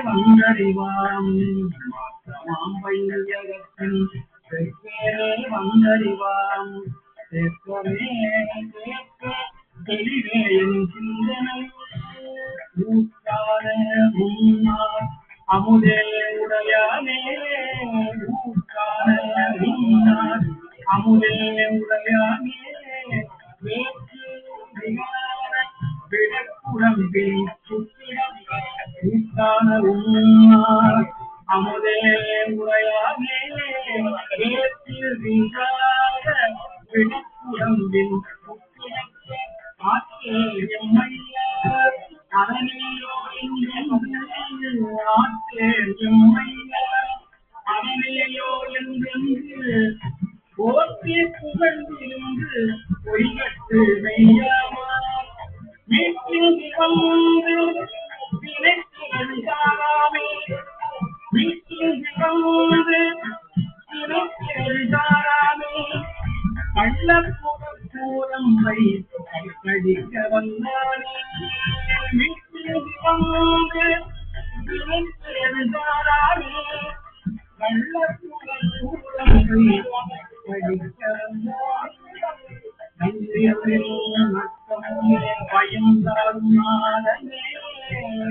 வந்தறிவாம் மாம்பையகத்தின் வந்தறிவாம் தெளிவே என் சிந்தனை ஊக்கான முன்னார் அமுதே உடையானே ஊக்கான முன்னார் அமுதே உடையானே வேற்று விடக்குடம்பில் சுத்திடம் ஊக்கான உன்னார் அமுதே உடையானே வேற்று விடக்குடம்பில் அரணேயோ என்றென்று போற்றி புகழ்ந்திருந்து பொய்கட்டு மெய்யாமார் வீட்டில் வந்து வினைத்தெழுதாராமே வீட்டில் வந்து வினைத்தெழுதாராமே கள்ளப்புறம்பை கடிக்க வந்தானே வீட்டில் வந்து வினைத்தெழுதாராமே கள்ளப்புறம்பை கடிக்க வந்தானே பயந்தாரும் நாதனே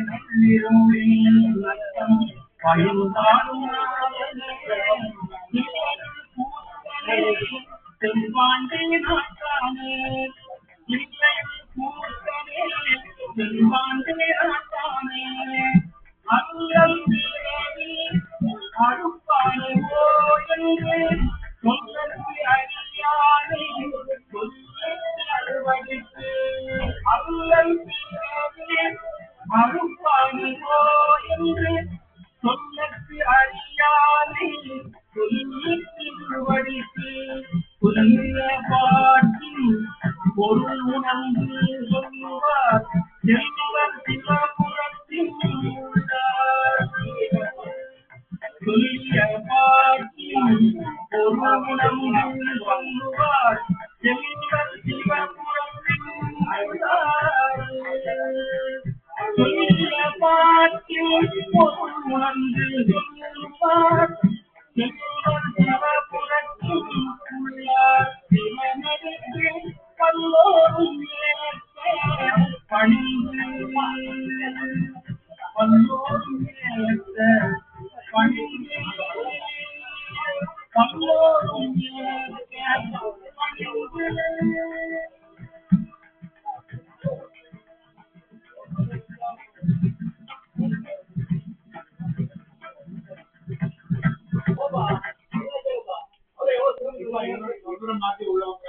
நள்ளிரவில் நட்டம் பயந்தாரும் நாதனே செல்வாண்டே நாட்டானே இல்லை கூட்டனே செல்வாண்டே நாட்டானே அல்லல் அறுப்பானே ஓ என்று சொல்லி அறியானே அறுவடித்து அல்லல் அறுப்பானோ என்று சொல்லி அறியானே சொல்லி திருவடித்து புல்லிய பாட்டில் பொருள் உணர்ந்து சொல்லுவார் செல்வர் சிவபுரத்தின் உள்ளார் சொல்லிய பாட்டில் பொருள் உணர்ந்து சொல்லுவார் செல்வர் சிவபுரத்தின் உள்ளார் சொல்லிய பாட்டில் பொருள் உணர்ந்து சொல்லுவார் செல்வர் சிவபுரத்தின் உள்ளார் சிவனருக்கு பல்லோரும் பணிந்து பல்லோரும் பணிந்து பல்லோரும் பணிந்து மாற்றி உள்ளவங்க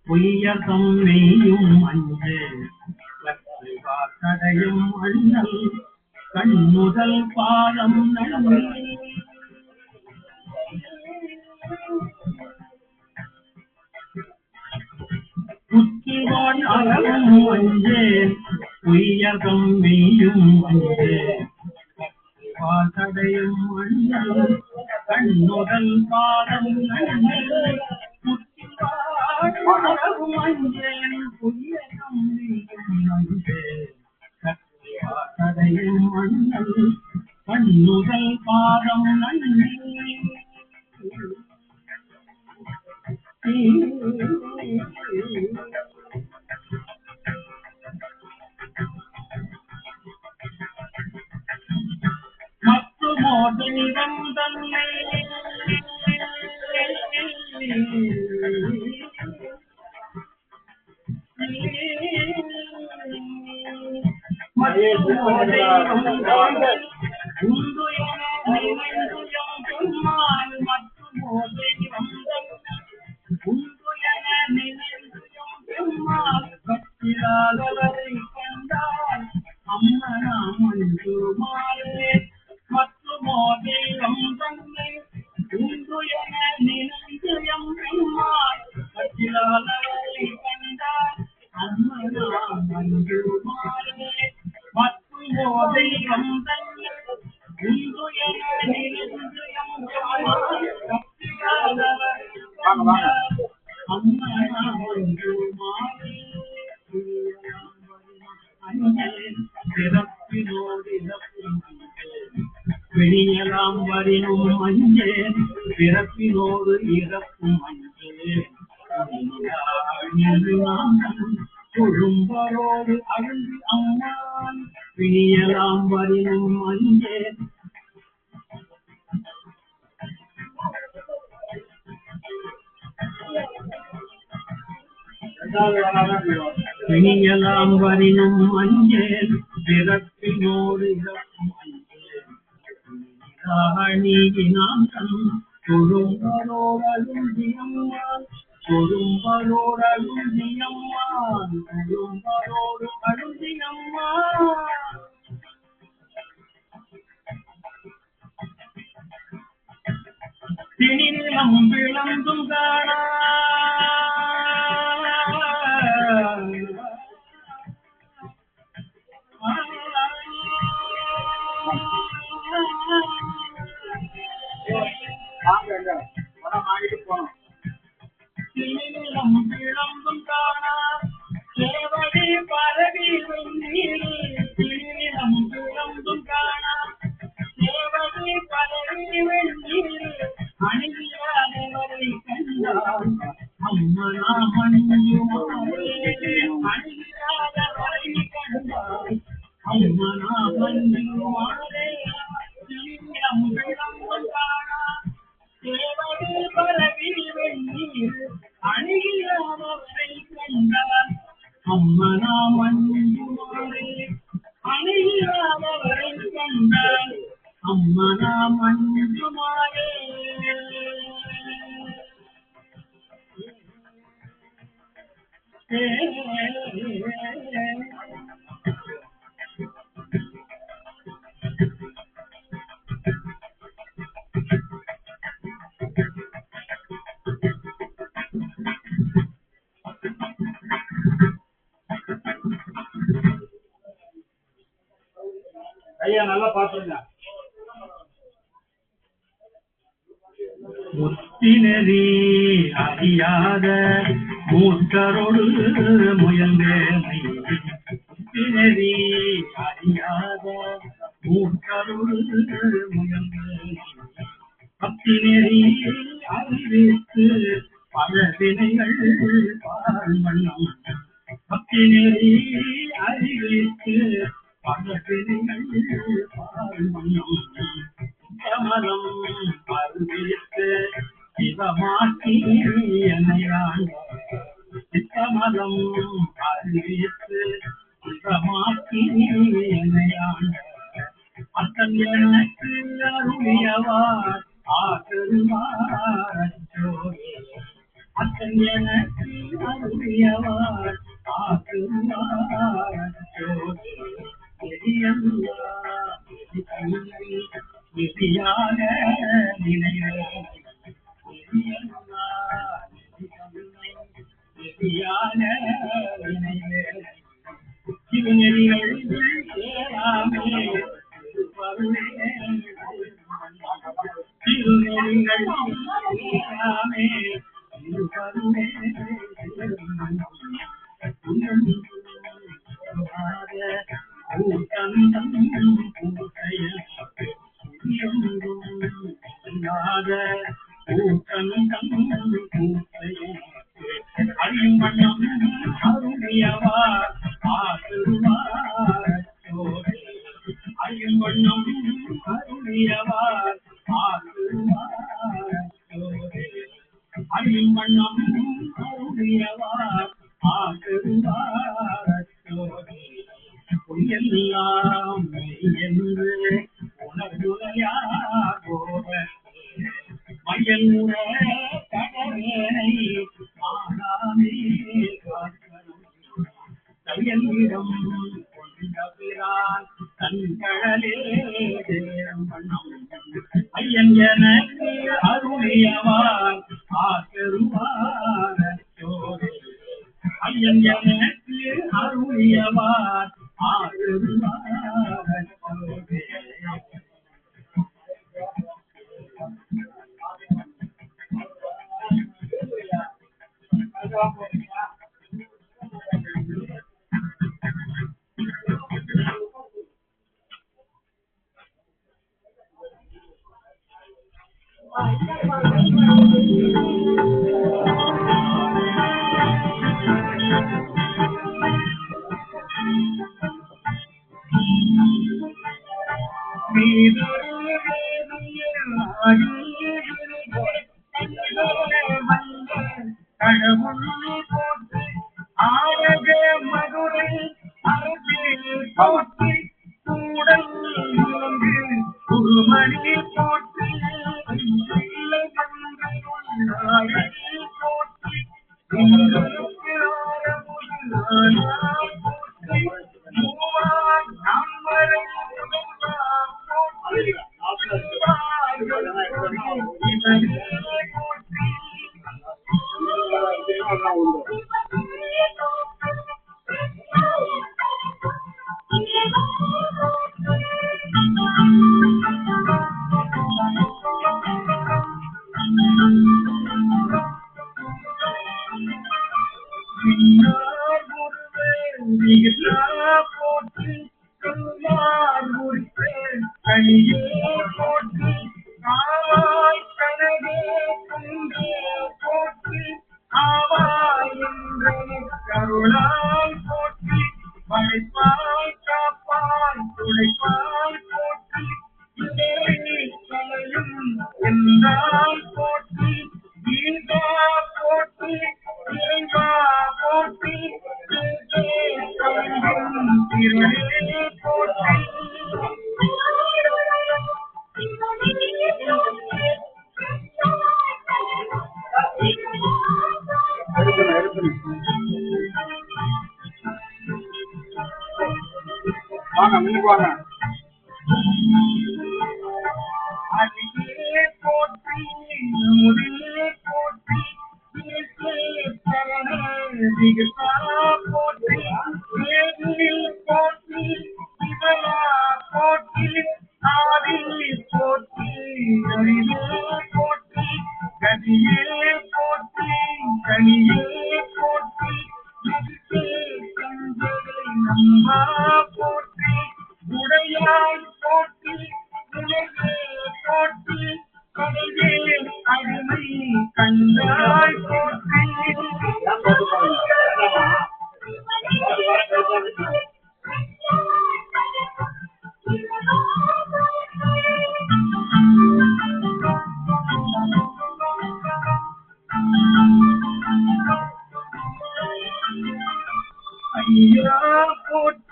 பொய்யகம் மெய்யும் அஞ்சே கடையும் அண்ணல் கண்முதல் பாதம் புத்திவான் அறவும் அஞ்சேன் பொய்யகம் மெய்யும் அஞ்சே கடையும் அண்ணல் கண்முதல் பாதம் புத்திவான் அஞ்சேன் பொய்யகம் மெய்யும் அஞ்சே கடையும் அண்ணல் கண்ணுதல் பாதம் நன்றி மற்றுமோ தெய்வம் தன்னை வெளியலாம் வரினும் மஞ்சேன் பிறப்பினோடு இறப்பும் மஞ்சேன் கொழும்பரோடு அழுந்தி அம்மான் பிணியலாம் வரினும் மஞ்சேன் பிணியலாம் வரினும் மஞ்சேன் பிறப்பினோடு இறப்பும் நீகினான் தன் தொழும்பரோடழுந்தியம்மான் தொழும்பரோடழுந்தியம்மான் தொழும்பரோடு அழுந்தியம்மான் திணிநிலம் விளந்தும் காணா விளம்பும் காணா அம்மனா மஞ்சுமாரே அணையிலாதவரை கண்டால் அம்மனா மஞ்சுமாரே ஐயா நல்லா பாத்துருங்க. முத்தினரே அறியாத மூத்தரோடு முயல்வேனை முத்தினரே அறியாத மூத்தரோடு முயல்வேனை பத்தினரே அறிவித்து பல வினைகள் பால்வண்ணம் பத்தினரே அறிவித்து பல வினைகள் பால்வண்ணம் கமலம் அறிவித்து சிவமாக்கி என்னையாண்ட சித்தமலம் அறிவித்து சிவமாக்கி என்னையாண்ட அத்தன் எனக்கு அருளியவார் ஆகருவார் அத்தன் எனக்கு அருளியவார் ஆகருவார் விதியாக நினைவேன் விதியாக நினைவேன் சிவநெறிகள் சேராமே திருநெறிகள் சேராமே அறிமணம் அருளியவா ஆசிர்வார் அறிமணம் அருளியவா ஆசிர்வார் அறிமணம் அருளியவா ஆசிர்வார் பொய்யெல்லாம் என்று உணர்வுரையா போல மயங்குற கடவேனை ஆனாமே காக்கணும் கையலிடம் கொண்ட பிரான் தன்கடலே தேரம் பண்ணம் ஐயன் எனக்கு அருளியவான் ஆசருவார் சோரே ஐயன் எனக்கு அருளியவான் ஆசருவார் சோரே போற்றி திருநே போற்றி வாங்க முன்னுக்கு வாங்க. அடியே போற்றி முதிலே போற்றி திகசா போற்றி வேதில் போற்றி சிவனா போற்றி ஆதி போற்றி அறிவே போற்றி கதியே போற்றி கனியே போற்றி நதியே செஞ்சை நம்பா போற்றி உடையாய் போற்றி உலகே போற்றி கடையே அடிமை கண்டாய் போற்றி ஐயா போற்றி